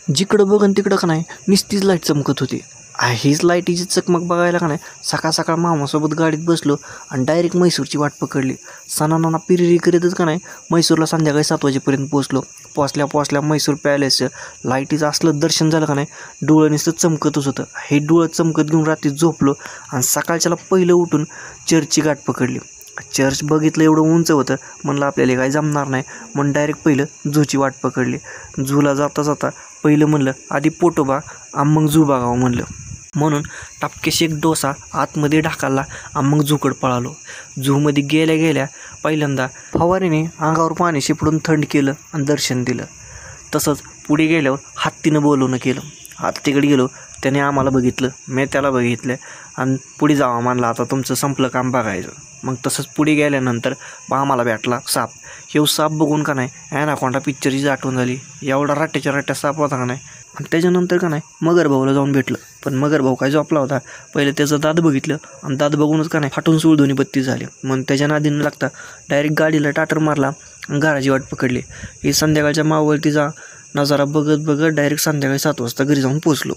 जिकडं बघन तिकडं का नाही नुसतीच लाईट चमकत होती. हीच लाईटीची चकमक बघायला का नाही सकाळ सकाळ मामासोबत गाडीत बसलो आणि डायरेक्ट म्हैसूरची वाट पकडली. सणाना पिरिरी करीतच का नाही म्हैसूरला संध्याकाळी 7 वाजेपर्यंत पोचल्या म्हैसूर पॅलेसचं लाईटीचं असलं दर्शन झालं का नाही, डोळं नुसतं चमकतच होतं. हे डोळं चमकत घेऊन रात्री झोपलो आणि सकाळच्याला पहिलं उठून चर्चची गाठ पकडली. चर्च बघितलं एवढं उंच होतं, म्हणलं आपल्याला काही जमणार नाही म्हणून डायरेक्ट पहिलं झूची वाट पकडली. झूला जाता जाता पहिलं म्हणलं आधी पोटोबा आणि मग झू बघावं म्हणलं, म्हणून टापकेश एक डोसा आतमध्ये ढाकलला आणि मग झूकडं पळालो. झूमध्ये गेल्या गेल्या पहिल्यांदा फवारीने अंगावर पाणी शिपडून थंड केलं आणि दर्शन दिलं. तसंच पुढे गेल्यावर हत्तीनं बोलवणं केलं. हत्तीकडे गेलो, त्याने आम्हाला बघितलं, मी त्याला बघितलं आणि पुढे जावा म्हणला, आता तुमचं संपलं काम बघायचं. मग तसंच पुढे गेल्यानंतर आम्हाला भेटला साप. हे साप बघून का नाही ॲनाकोंडा पिक्चरची आठवण झाली. एवढा रट्ट्याच्या रट्ट्या साप होता का नाही. आणि त्याच्यानंतर का नाही मगर भाऊला जाऊन भेटलं, पण मगर भाऊ काय झोपला होता. पहिले त्याचं दात बघितलं आणि दात बघूनच का नाही फाटून सुळधुनी बत्ती झाली. मग त्याच्या नादीनं लागता डायरेक्ट गाडीला टाटर मारला आणि घराची वाट पकडली. ही संध्याकाळच्या मावळतीचा नजारा बघत बघत डायरेक्ट संध्याकाळी 7 वाजता घरी जाऊन पोचलो.